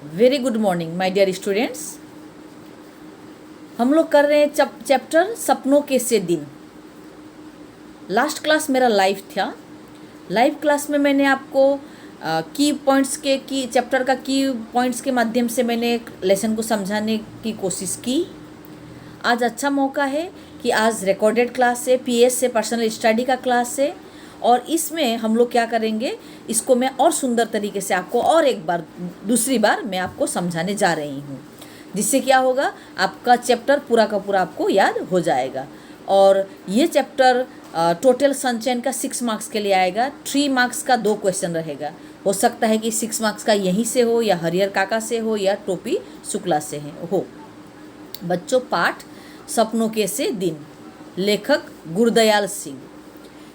Very good morning my dear students. हम लोग कर रहे हैं चैप्टर सपनों के से दिन। लास्ट क्लास मेरा लाइव था। लाइव क्लास में मैंने आपको की पॉइंट्स के की चैप्टर का की पॉइंट्स के माध्यम से मैंने लेसन को समझाने की कोशिश की। आज अच्छा मौका है कि आज रिकॉर्डेड क्लास है, पीएस से पर्सनल स्टडी का क्लास है और इसमें हम लोग क्या करेंगे, इसको मैं और सुंदर तरीके से आपको और एक बार दूसरी बार मैं आपको समझाने जा रही हूँ, जिससे क्या होगा, आपका चैप्टर पूरा का पूरा आपको याद हो जाएगा। और ये चैप्टर टोटल सनचैन का 6 मार्क्स के लिए आएगा। 3 मार्क्स का 2 क्वेश्चन रहेगा। हो सकता है कि 6 मार्क्स का यहीं से हो या हरिहर काका से हो या टोपी शुक्ला से हो। बच्चों, पाठ सपनों के से दिन, लेखक गुरदयाल सिंह।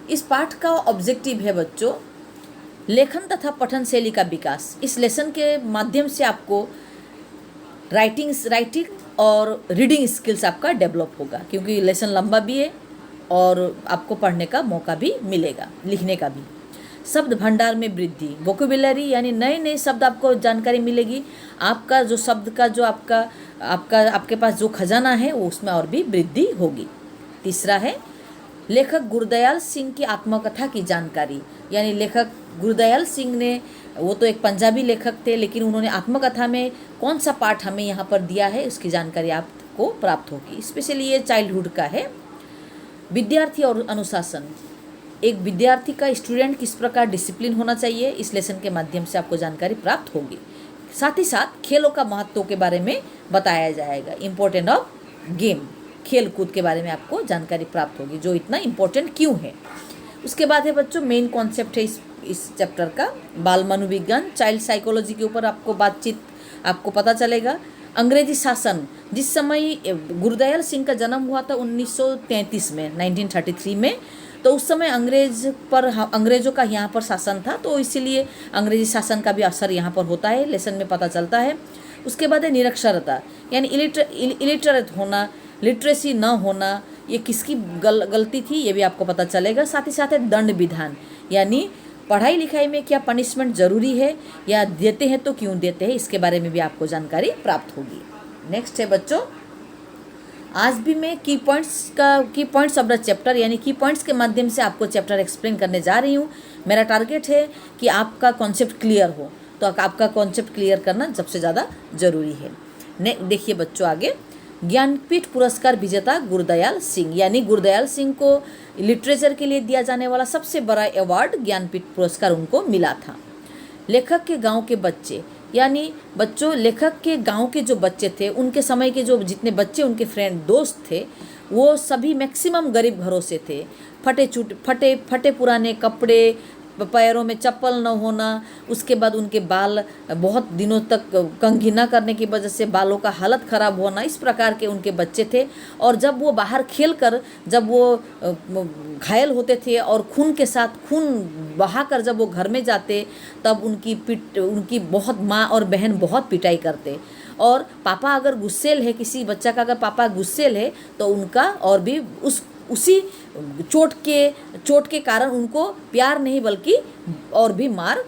इस पाठ का ऑब्जेक्टिव है बच्चों लेखन तथा पठन शैली का विकास। इस लेसन के माध्यम से आपको राइटिंग और रीडिंग स्किल्स आपका डेवलप होगा, क्योंकि लेसन लंबा भी है और आपको पढ़ने का मौका भी मिलेगा, लिखने का भी। शब्द भंडार में वृद्धि, वोकेबुलरी यानी नए नए शब्द आपको जानकारी मिलेगी। आपका जो शब्द का जो आपके पास जो खजाना है वो उसमें और भी वृद्धि होगी। तीसरा है लेखक गुरदयाल सिंह की आत्मकथा की जानकारी, यानी लेखक गुरदयाल सिंह ने, वो तो एक पंजाबी लेखक थे, लेकिन उन्होंने आत्मकथा में कौन सा पाठ हमें यहाँ पर दिया है उसकी जानकारी आपको प्राप्त होगी। स्पेशली ये चाइल्डहुड का है। विद्यार्थी और अनुशासन, एक विद्यार्थी का, स्टूडेंट किस प्रकार डिसिप्लिन होना चाहिए, इस लेसन के माध्यम से आपको जानकारी प्राप्त होगी। साथ ही साथ खेलों का महत्व के बारे में बताया जाएगा। इम्पोर्टेंट ऑफ गेम, खेल कूद के बारे में आपको जानकारी प्राप्त होगी, जो इतना इम्पोर्टेंट क्यों है। उसके बाद है बच्चों मेन कॉन्सेप्ट है इस चैप्टर का बाल मनोविज्ञान, चाइल्ड साइकोलॉजी के ऊपर आपको बातचीत आपको पता चलेगा। अंग्रेजी शासन, जिस समय गुरदयाल सिंह का जन्म हुआ था 1933 में, 1933 में, तो उस समय अंग्रेज़ों का यहाँ पर शासन था, तो इसीलिए अंग्रेजी शासन का भी असर यहाँ पर होता है, लेसन में पता चलता है। उसके बाद है निरक्षरता, यानी इलिटरेट होना, लिटरेसी न होना, ये किसकी गलती थी ये भी आपको पता चलेगा। साथ ही साथ है दंड विधान, यानी पढ़ाई लिखाई में क्या पनिशमेंट ज़रूरी है या देते हैं तो क्यों देते हैं, इसके बारे में भी आपको जानकारी प्राप्त होगी। नेक्स्ट है बच्चों, आज भी मैं की पॉइंट्स ऑफ द चैप्टर, यानी की पॉइंट्स के माध्यम से आपको चैप्टर एक्सप्लेन करने जा रही हूँ। मेरा टारगेट है कि आपका कॉन्सेप्ट क्लियर हो, तो आपका कॉन्सेप्ट क्लियर करना सबसे ज़्यादा ज़रूरी है। देखिए बच्चों, आगे ज्ञानपीठ पुरस्कार विजेता गुरदयाल सिंह, यानी गुरदयाल सिंह को लिटरेचर के लिए दिया जाने वाला सबसे बड़ा अवार्ड ज्ञानपीठ पुरस्कार उनको मिला था। लेखक के गांव के बच्चे, यानी बच्चों लेखक के गांव के जो बच्चे थे, उनके समय के जो जितने बच्चे उनके फ्रेंड दोस्त थे, वो सभी मैक्सिमम गरीब घरों से थे। फटे पुराने कपड़े, पैरों में चप्पल न होना, उसके बाद उनके बाल बहुत दिनों तक कंघी न करने की वजह से बालों का हालत ख़राब होना, इस प्रकार के उनके बच्चे थे। और जब वो बाहर खेलकर जब वो घायल होते थे और खून के साथ खून बहाकर जब वो घर में जाते, तब उनकी बहुत माँ और बहन बहुत पिटाई करते। और पापा अगर गुस्सेल है, किसी बच्चा का अगर पापा गुस्सेल है, तो उनका और भी उसी चोट के कारण उनको प्यार नहीं बल्कि और भी मार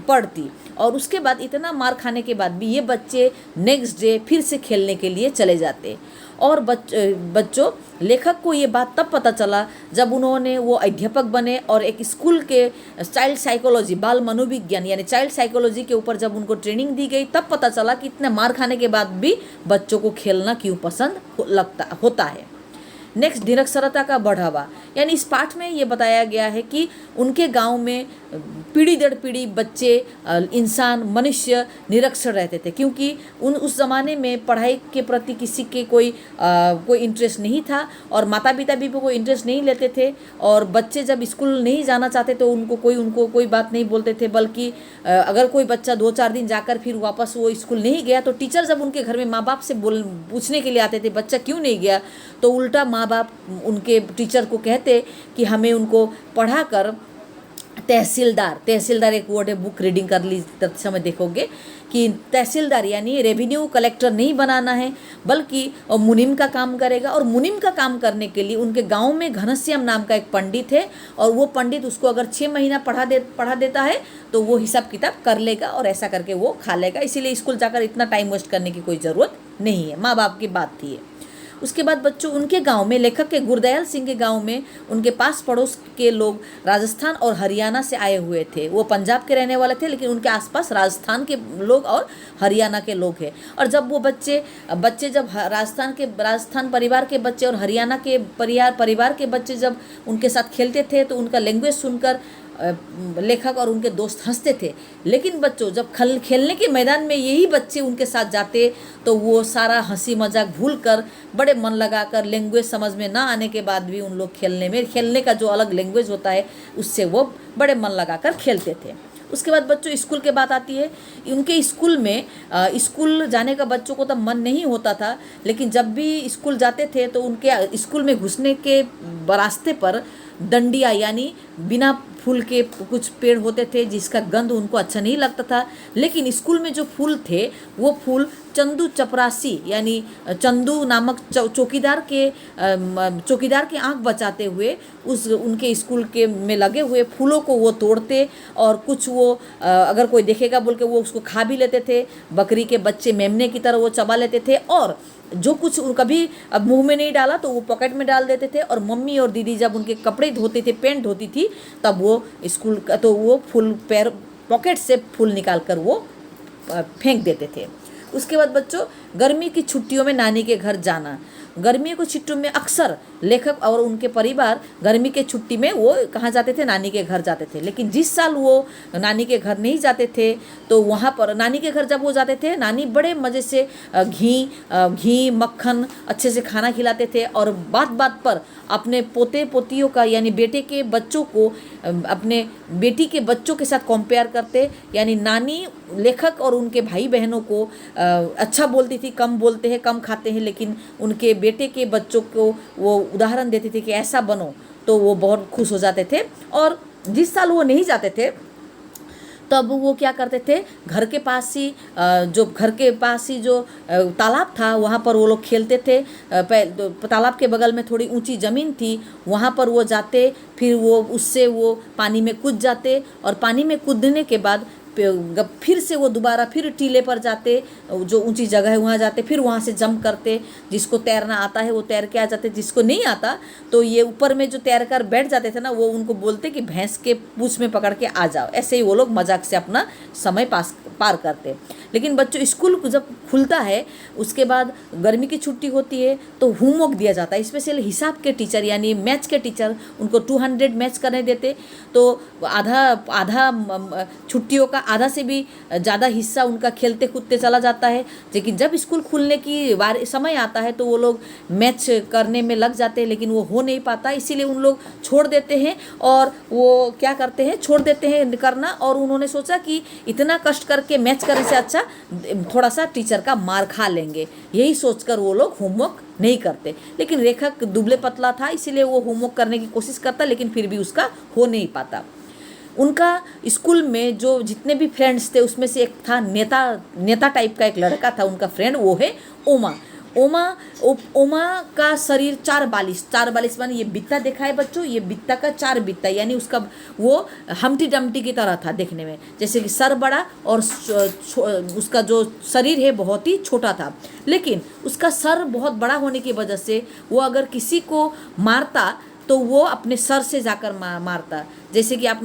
पड़ती। और उसके बाद इतना मार खाने के बाद भी ये बच्चे नेक्स्ट डे फिर से खेलने के लिए चले जाते। और बच्चों लेखक को ये बात तब पता चला जब उन्होंने वो अध्यापक बने और एक स्कूल के चाइल्ड साइकोलॉजी, बाल मनोविज्ञान यानी चाइल्ड साइकोलॉजी के ऊपर जब उनको ट्रेनिंग दी गई, तब पता चला कि इतने मार खाने के बाद भी बच्चों को खेलना क्यों पसंद होता है। नेक्स्ट, निरक्षरता का बढ़ावा, यानी इस पाठ में ये बताया गया है कि उनके गांव में पीढ़ी दर पीढ़ी बच्चे, इंसान, मनुष्य निरक्षर रहते थे, क्योंकि उस ज़माने में पढ़ाई के प्रति किसी के कोई इंटरेस्ट नहीं था और माता पिता भी कोई इंटरेस्ट नहीं लेते थे। और बच्चे जब स्कूल नहीं जाना चाहते तो उनको कोई बात नहीं बोलते थे, बल्कि अगर कोई बच्चा 2-4 दिन जाकर फिर वापस वो स्कूल नहीं गया, तो टीचर जब उनके घर में माँ बाप से पूछने के लिए आते थे बच्चा क्यों नहीं गया, तो उल्टा माँ बाप उनके टीचर को कहते कि हमें उनको पढ़ाकर तहसीलदार, तहसीलदार एक वर्ड है, बुक रीडिंग कर ली तब समय देखोगे कि तहसीलदार यानी रेवेन्यू कलेक्टर नहीं बनाना है, बल्कि मुनीम का काम करेगा। और मुनीम का काम करने के लिए उनके गांव में घनश्याम नाम का एक पंडित है, और वो पंडित उसको अगर 6 महीना पढ़ा देता है तो वो हिसाब किताब कर लेगा, और ऐसा करके वो खा लेगा। इसीलिए स्कूल जाकर इतना टाइम वेस्ट करने की कोई ज़रूरत नहीं है, माँ बाप की बात थी ये। उसके बाद बच्चों, उनके गांव में, लेखक के गुरदयाल सिंह के गांव में, उनके पास पड़ोस के लोग राजस्थान और हरियाणा से आए हुए थे। वो पंजाब के रहने वाले थे, लेकिन उनके आसपास राजस्थान के लोग और हरियाणा के लोग हैं। और जब वो बच्चे जब राजस्थान परिवार के बच्चे और हरियाणा के परिवार के बच्चे जब उनके साथ खेलते थे तो उनका लैंग्वेज सुनकर लेखक और उनके दोस्त हंसते थे। लेकिन बच्चों, जब खेलने के मैदान में यही बच्चे उनके साथ जाते तो वो सारा हंसी मजाक भूल कर बड़े मन लगाकर, लैंग्वेज समझ में ना आने के बाद भी उन लोग खेलने का जो अलग लैंग्वेज होता है उससे वो बड़े मन लगाकर खेलते थे। उसके बाद बच्चों, स्कूल की बात आती है। उनके स्कूल में स्कूल जाने का बच्चों को तो मन नहीं होता था, लेकिन जब भी स्कूल जाते थे तो उनके स्कूल में घुसने के रास्ते पर डंडिया यानी बिना फूल के कुछ पेड़ होते थे जिसका गंध उनको अच्छा नहीं लगता था। लेकिन स्कूल में जो फूल थे वो फूल चंदू चपरासी यानी चंदू नामक चौकीदार के आंख बचाते हुए उनके स्कूल के में लगे हुए फूलों को वो तोड़ते, और कुछ वो अगर कोई देखेगा बोल के वो उसको खा भी लेते थे। बकरी के बच्चे मेमने की तरह वो चबा लेते थे, और जो कुछ कभी अब मुंह में नहीं डाला तो वो पॉकेट में डाल देते थे। और मम्मी और दीदी जब उनके कपड़े धोते थे, पेंट धोती थी, तब वो स्कूल का तो वो फूल पॉकेट से फूल निकाल कर वो फेंक देते थे। उसके बाद बच्चों, गर्मी की छुट्टियों में नानी के घर जाना। गर्मियों की छुट्टियों में अक्सर लेखक और उनके परिवार गर्मी के छुट्टी में वो कहाँ जाते थे, नानी के घर जाते थे। लेकिन जिस साल वो नानी के घर नहीं जाते थे तो वहाँ पर नानी के घर जब वो जाते थे, नानी बड़े मज़े से घी मक्खन अच्छे से खाना खिलाते थे, और बात बात पर अपने पोते पोतियों का यानी बेटे के बच्चों को अपने बेटी के बच्चों के साथ कंपेयर करते। यानी नानी लेखक और उनके भाई बहनों को अच्छा बोलती थी, कम बोलते हैं, कम खाते हैं, लेकिन उनके बेटे के बच्चों को वो उदाहरण देते थे कि ऐसा बनो, तो वो बहुत खुश हो जाते थे। और जिस साल वो नहीं जाते थे तब वो क्या करते थे, घर के पास ही जो तालाब था वहाँ पर वो लोग खेलते थे। तालाब के बगल में थोड़ी ऊंची ज़मीन थी, वहाँ पर वो जाते, फिर वो उससे वो पानी में कूद जाते, और पानी में कूदने के बाद फिर से वो दोबारा फिर टीले पर जाते, जो ऊंची जगह है वहाँ जाते, फिर वहाँ से जंप करते। जिसको तैरना आता है वो तैर के आ जाते, जिसको नहीं आता तो ये ऊपर में जो तैर कर बैठ जाते थे ना, वो उनको बोलते कि भैंस के पूँछ में पकड़ के आ जाओ। ऐसे ही वो लोग मजाक से अपना समय पार करते। लेकिन बच्चों, स्कूल जब खुलता है उसके बाद गर्मी की छुट्टी होती है तो होमवर्क दिया जाता है। स्पेशली हिसाब के टीचर यानी मैथ्स के टीचर उनको 200 मैथ्स करने देते, तो आधा छुट्टियों का आधा से भी ज़्यादा हिस्सा उनका खेलते कूदते चला जाता है। लेकिन जब स्कूल खुलने की समय आता है तो वो लोग मैथ्स करने में लग जाते हैं, लेकिन वो हो नहीं पाता, इसीलिए उन लोग छोड़ देते हैं। और वो क्या करते हैं, छोड़ देते हैं करना, और उन्होंने सोचा कि इतना कष्ट करके मैथ्स करने से अच्छा थोड़ा सा टीचर का मार खा लेंगे, यही सोचकर वो लोग होमवर्क नहीं करते। लेकिन लेखक दुबले पतला था, इसीलिए वो होमवर्क करने की कोशिश करता, लेकिन फिर भी उसका हो नहीं पाता। उनका स्कूल में जो जितने भी फ्रेंड्स थे उसमें से एक था नेता टाइप का एक लड़का था उनका फ्रेंड, वो है ओमा का शरीर 4 बालिश माने ये बित्ता देखा है बच्चों, ये बित्ता का 4 बित्ता, यानी उसका वो हमटी डमटी की तरह था देखने में, जैसे कि सर बड़ा और उसका जो शरीर है बहुत ही छोटा था। लेकिन उसका सर बहुत बड़ा होने की वजह से वो अगर किसी को मारता तो वो अपने सर से जाकर मारता। जैसे कि आप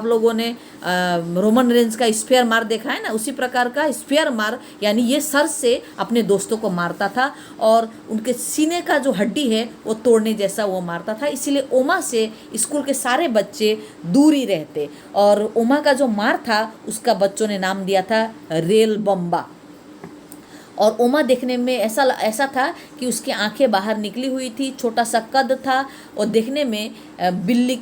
लोगों ने रोमन रेंज का स्फीयर मार देखा है ना, उसी प्रकार का स्फीयर मार यानी ये सर से अपने दोस्तों को मारता था, और उनके सीने का जो हड्डी है वो तोड़ने जैसा वो मारता था। इसीलिए ओमा से स्कूल के सारे बच्चे दूर ही रहते, और ओमा का जो मार था उसका बच्चों ने नाम दिया था रेल बम्बा। और ओमा देखने में ऐसा था कि उसकी आंखें बाहर निकली हुई थी, छोटा सा कद था, और देखने में बिल्ली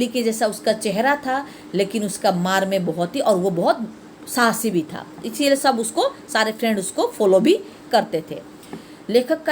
के जैसा उसका चेहरा था, लेकिन उसका मार में बहुत ही, और वो बहुत साहसी भी था, इसीलिए सारे फ्रेंड उसको फॉलो भी करते थे। लेखक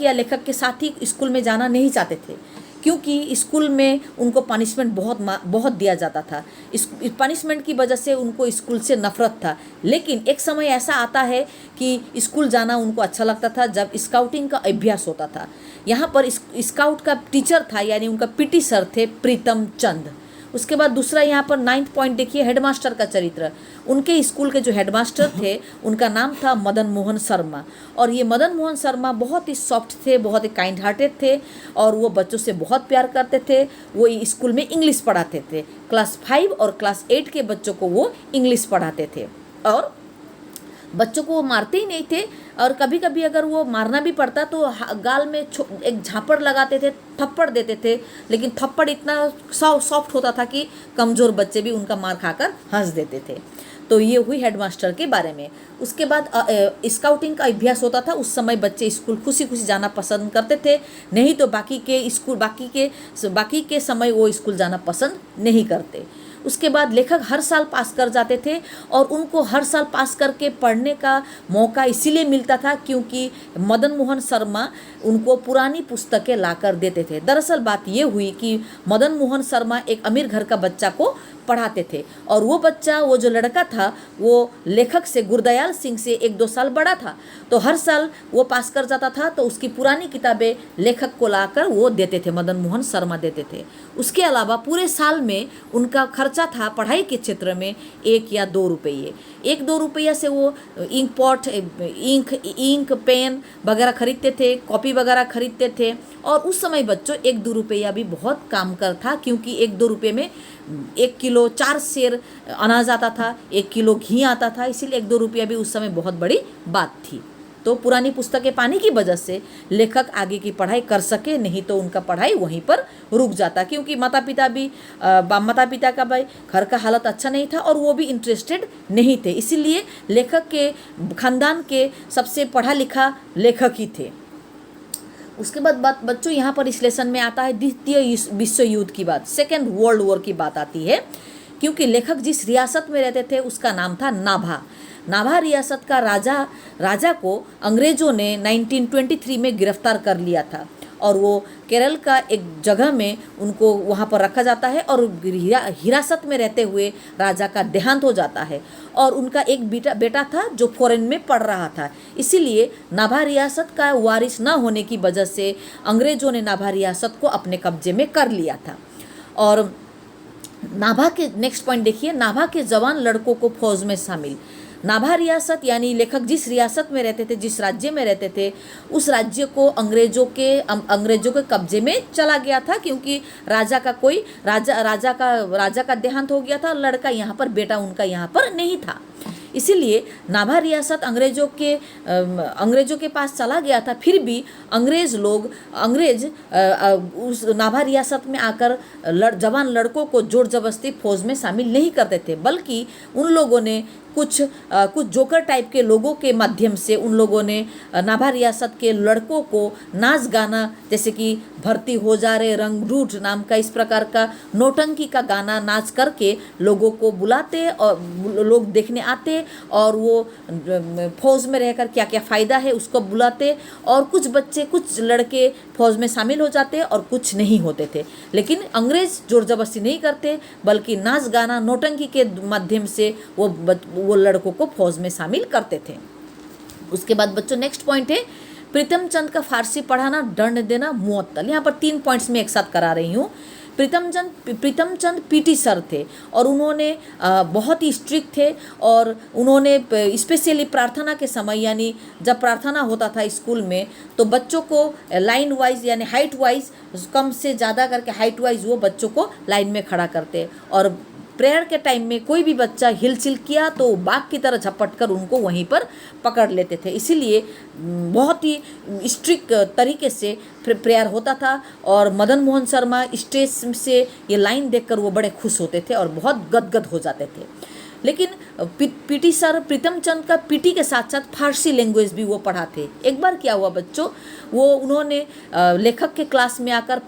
या लेखक के साथी स्कूल में जाना नहीं चाहते थे, क्योंकि स्कूल में उनको पनिशमेंट बहुत दिया जाता था। इस पनिशमेंट की वजह से उनको स्कूल से नफरत था। लेकिन एक समय ऐसा आता है कि स्कूल जाना उनको अच्छा लगता था जब स्काउटिंग का अभ्यास होता था। यहाँ पर स्काउट का टीचर था, यानी उनका पीटी सर थे प्रीतम चंद। उसके बाद दूसरा यहाँ पर 9th पॉइंट देखिए, हेडमास्टर का चरित्र। उनके स्कूल के जो हेडमास्टर थे उनका नाम था मदन मोहन शर्मा। और ये मदन मोहन शर्मा बहुत ही सॉफ्ट थे, बहुत ही काइंड हार्टेड थे और वो बच्चों से बहुत प्यार करते थे। वो स्कूल में इंग्लिश पढ़ाते थे। क्लास 5 और क्लास 8 के बच्चों को वो इंग्लिश पढ़ाते थे और बच्चों को वो मारते ही नहीं थे। और कभी कभी अगर वो मारना भी पड़ता तो गाल में एक झापड़ लगाते थे, थप्पड़ देते थे। लेकिन थप्पड़ इतना सॉफ्ट होता था कि कमज़ोर बच्चे भी उनका मार खाकर हंस देते थे। तो ये हुई हेडमास्टर के बारे में। उसके बाद स्काउटिंग का अभ्यास होता था। उस समय बच्चे स्कूल खुशी खुशी जाना पसंद करते थे, नहीं तो बाकी के समय वो स्कूल जाना पसंद नहीं करते। उसके बाद लेखक हर साल पास कर जाते थे और उनको हर साल पास करके पढ़ने का मौका इसीलिए मिलता था क्योंकि मदन मोहन शर्मा उनको पुरानी पुस्तकें लाकर देते थे। दरअसल बात ये हुई कि मदन मोहन शर्मा एक अमीर घर का बच्चा को पढ़ाते थे और वो जो लड़का था वो लेखक से, गुरदयाल सिंह से 1-2 साल बड़ा था। तो हर साल वो पास कर जाता था तो उसकी पुरानी किताबें लेखक को लाकर वो देते थे, मदन मोहन शर्मा देते थे। उसके अलावा पूरे साल में उनका खर्चा था पढ़ाई के क्षेत्र में 1 या 2 रुपये। 1-2 रुपया से वो इंक पेन वगैरह खरीदते थे, कॉपी वगैरह खरीदते थे। और उस समय बच्चों 1-2 रुपया भी बहुत काम कर था क्योंकि 1-2 रुपये में 1 किलो 4 सेर अनाज आता था, 1 किलो घी आता था। इसीलिए 1-2 रुपया भी उस समय बहुत बड़ी बात थी। तो पुरानी पुस्तकें पाने की वजह से लेखक आगे की पढ़ाई कर सके, नहीं तो उनका पढ़ाई वहीं पर रुक जाता क्योंकि माता पिता का भाई घर का हालत अच्छा नहीं था और वो भी इंटरेस्टेड नहीं थे। इसीलिए लेखक के खानदान के सबसे पढ़ा लिखा लेखक ही थे। उसके बाद बच्चों यहाँ पर इस लेसन में आता है द्वितीय विश्व युद्ध की बात, सेकेंड वर्ल्ड वॉर की बात आती है। क्योंकि लेखक जिस रियासत में रहते थे उसका नाम था नाभा रियासत का राजा को अंग्रेज़ों ने 1923 में गिरफ्तार कर लिया था और वो केरल का एक जगह में उनको वहाँ पर रखा जाता है और हिरासत में रहते हुए राजा का देहांत हो जाता है। और उनका एक बेटा था जो फॉरेन में पढ़ रहा था। इसीलिए नाभा रियासत का वारिस न होने की वजह से अंग्रेज़ों ने नाभा रियासत को अपने कब्जे में कर लिया था। और नाभा के नेक्स्ट पॉइंट देखिए, नाभा के जवान लड़कों को फौज में शामिल। नाभा रियासत यानी लेखक जिस रियासत में रहते थे, जिस राज्य में रहते थे, उस राज्य को अंग्रेजों के कब्जे में चला गया था क्योंकि राजा का देहांत हो गया था। लड़का यहाँ पर, बेटा उनका यहाँ पर नहीं था। इसीलिए नाभा रियासत अंग्रेजों के पास चला गया था। फिर भी अंग्रेज उस नाभा रियासत में आकर जवान लड़कों को जोर जबरदस्ती फौज में शामिल नहीं करते थे, बल्कि उन लोगों ने कुछ जोकर टाइप के लोगों के माध्यम से उन लोगों ने नाभा रियासत के लड़कों को नाच गाना, जैसे कि भर्ती हो जा रे रंग रूठ नाम का इस प्रकार का नौटंकी का गाना नाच करके लोगों को बुलाते और लोग देखने आते और वो फौज में रहकर क्या क्या फ़ायदा है उसको बुलाते। और कुछ लड़के फौज में शामिल हो जाते और कुछ नहीं होते थे। लेकिन अंग्रेज़ जोर जबरदस्ती नहीं करते, बल्कि नाच गाना नौटंकी के माध्यम से वो लड़कों को फौज में शामिल करते थे। उसके बाद बच्चों नेक्स्ट पॉइंट है प्रीतम चंद का फारसी पढ़ाना, दंड देना, मुअत्तल। यहाँ पर 3 पॉइंट्स में एक साथ करा रही हूँ। प्रीतम चंद पीटी सर थे और उन्होंने बहुत ही स्ट्रिक्ट थे और उन्होंने स्पेशली प्रार्थना के समय, यानी जब प्रार्थना होता था स्कूल में, तो बच्चों को लाइन वाइज यानी हाइट वाइज कम से ज़्यादा करके हाइट वाइज वो बच्चों को लाइन में खड़ा करते और प्रेयर के टाइम में कोई भी बच्चा हिलचिल किया तो बाघ की तरह झपट कर उनको वहीं पर पकड़ लेते थे। इसीलिए बहुत ही स्ट्रिक्ट तरीके से प्रेयर होता था और मदन मोहन शर्मा स्टेज से ये लाइन देखकर वो बड़े खुश होते थे और बहुत गदगद हो जाते थे। लेकिन पीटी सर प्रीतम चंद का पीटी के साथ साथ फारसी लैंग्वेज भी वो पढ़ाते। एक बार क्या हुआ बच्चों, उन्होंने लेखक के क्लास में आकर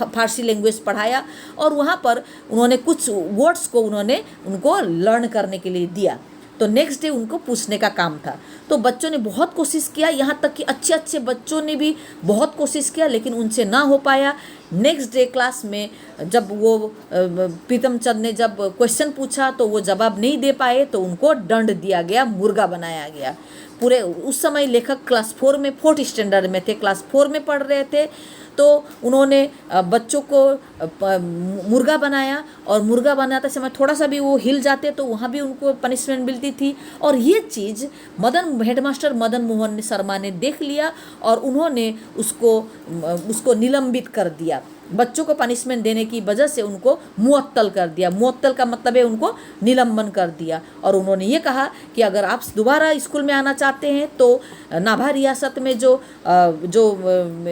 फारसी लैंग्वेज पढ़ाया और वहाँ पर उन्होंने कुछ वर्ड्स को उनको लर्न करने के लिए दिया। तो नेक्स्ट डे उनको पूछने का काम था। तो बच्चों ने बहुत कोशिश किया, यहाँ तक कि अच्छे अच्छे बच्चों ने भी बहुत कोशिश किया, लेकिन उनसे ना हो पाया। नेक्स्ट डे क्लास में जब वो प्रीतम चंद ने जब क्वेश्चन पूछा तो वो जवाब नहीं दे पाए, तो उनको दंड दिया गया, मुर्गा बनाया गया। पूरे उस समय लेखक क्लास 4 में, 4th स्टैंडर्ड में थे, क्लास 4 में पढ़ रहे थे। तो उन्होंने बच्चों को मुर्गा बनाया, और मुर्गा बनाते समय थोड़ा सा भी वो हिल जाते तो वहाँ भी उनको पनिशमेंट मिलती थी। और ये चीज़ हेडमास्टर मदन मोहन शर्मा ने देख लिया और उन्होंने उसको निलंबित कर दिया। बच्चों को पनिशमेंट देने की वजह से उनको मुअत्तल कर दिया। मुअत्तल का मतलब है उनको निलंबन कर दिया। और उन्होंने ये कहा कि अगर आप दोबारा स्कूल में आना चाहते हैं तो नाभा रियासत में जो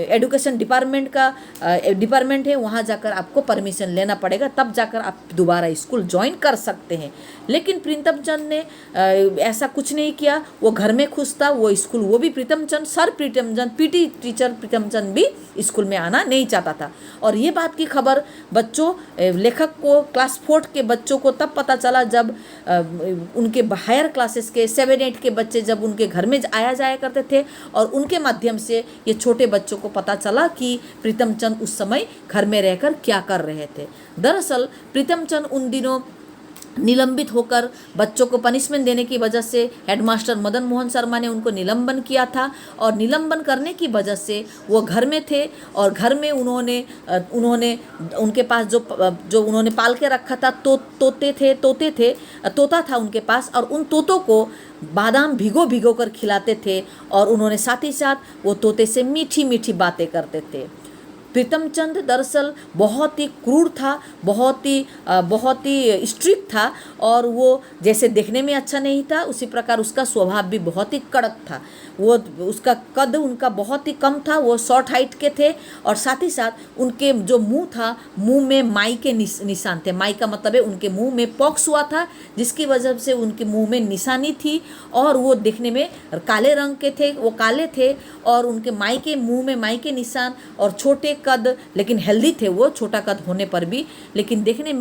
एजुकेशन डिपार्टमेंट है वहाँ जाकर आपको परमिशन लेना पड़ेगा, तब जाकर आप दोबारा स्कूल ज्वाइन कर सकते हैं। लेकिन प्रीतम चंद ने ऐसा कुछ नहीं किया, वो घर में खुश था। वो स्कूल, वो भी प्रीतम चंद, सर प्रीतम चंद, पीटी टीचर प्रीतम चंद भी स्कूल में आना नहीं चाहता था। और ये बात की खबर बच्चों, लेखक को, क्लास 4 के बच्चों को तब पता चला जब उनके हायर क्लासेस के 7-8 के बच्चे जब उनके घर में आया जाया करते थे, और उनके माध्यम से ये छोटे बच्चों को पता चला कि प्रीतम चंद उस समय घर में रहकर क्या कर रहे थे। दरअसल प्रीतम चंद उन दिनों निलंबित होकर बच्चों को पनिशमेंट देने की वजह से हेडमास्टर मदन मोहन शर्मा ने उनको निलंबन किया था। और निलंबन करने की वजह से वो घर में थे, और घर में उन्होंने उनके पास जो उन्होंने पाल के रखा था तोता था उनके पास, और उन तोतों को बादाम भिगो कर खिलाते थे, और उन्होंने साथ ही साथ वो तोते से मीठी मीठी बातें करते थे। प्रीतम चंद दरअसल बहुत ही क्रूर था, बहुत ही स्ट्रिक्ट था, और वो जैसे देखने में अच्छा नहीं था, उसी प्रकार उसका स्वभाव भी बहुत ही कड़क था। उसका कद उनका बहुत ही कम था, वो शॉर्ट हाइट के थे, और साथ ही साथ उनके जो मुंह था, मुंह में माई के निशान थे। माई का मतलब है उनके मुंह में पॉक्स हुआ था, जिसकी वजह से उनके मुंह में निशानी थी, और वो देखने में काले रंग के थे, वो काले थे, और उनके माई के मुंह में माई के निशान, और छोटे कद, लेकिन हेल्दी थे वो, छोटा कद होने पर भी, लेकिन देखने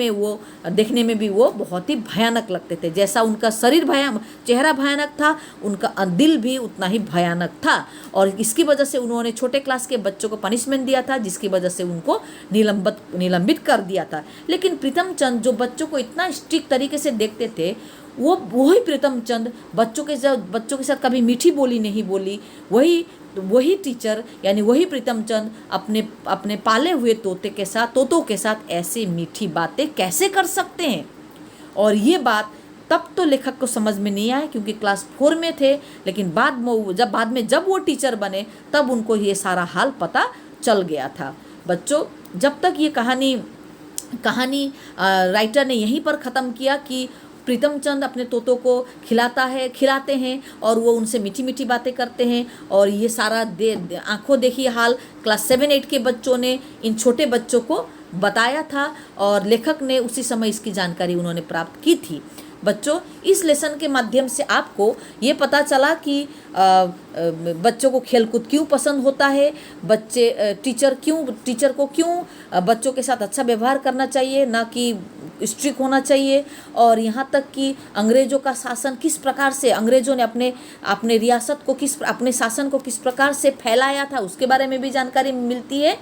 में भी वो बहुत ही भयानक लगते थे। जैसा उनका चेहरा भयानक था, उनका दिल भी उतना ही भयानक था। और इसकी वजह से उन्होंने छोटे क्लास के बच्चों को पनिशमेंट दिया था, जिसकी वजह से उनको निलंबित कर दिया था। लेकिन प्रीतम चंद जो बच्चों को इतना स्ट्रिक्ट तरीके से देखते थे, वही प्रीतम चंद बच्चों के साथ कभी मीठी बोली नहीं बोली। वही टीचर यानी वही प्रीतम चंद अपने पाले हुए तोतों के साथ ऐसे मीठी बातें कैसे कर सकते हैं। और ये बात तब तो लेखक को समझ में नहीं आया, क्योंकि क्लास 4 में थे, लेकिन बाद में जब वो टीचर बने तब उनको ये सारा हाल पता चल गया था। बच्चों, जब तक ये कहानी राइटर ने यहीं पर ख़त्म किया कि प्रीतम चंद अपने तोतों को खिलाते हैं, और वो उनसे मीठी मीठी बातें करते हैं, और ये सारा आंखों देखी हाल क्लास 7-8 के बच्चों ने इन छोटे बच्चों को बताया था, और लेखक ने उसी समय इसकी जानकारी उन्होंने प्राप्त की थी। बच्चों, इस लेसन के माध्यम से आपको ये पता चला कि बच्चों को खेलकूद क्यों पसंद होता है, टीचर को क्यों बच्चों के साथ अच्छा व्यवहार करना चाहिए, ना कि स्ट्रिक्ट होना चाहिए, और यहाँ तक कि अंग्रेज़ों का शासन किस प्रकार से अंग्रेज़ों ने अपने रियासत को अपने शासन को किस प्रकार से फैलाया था, उसके बारे में भी जानकारी मिलती है।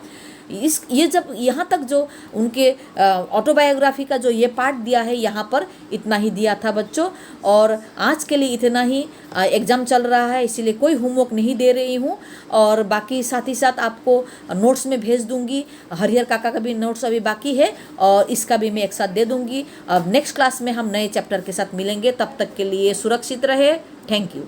ये जब यहाँ तक जो उनके ऑटोबायोग्राफी का जो ये पार्ट दिया है, यहाँ पर इतना ही दिया था बच्चों। और आज के लिए इतना ही। एग्ज़ाम चल रहा है, इसीलिए कोई होमवर्क नहीं दे रही हूँ, और बाकी साथ ही साथ आपको नोट्स में भेज दूँगी। हरिहर काका का भी नोट्स अभी बाकी है, और इसका भी मैं एक साथ दे दूँगी। अब नेक्स्ट क्लास में हम नए चैप्टर के साथ मिलेंगे, तब तक के लिए सुरक्षित रहे। Thank you.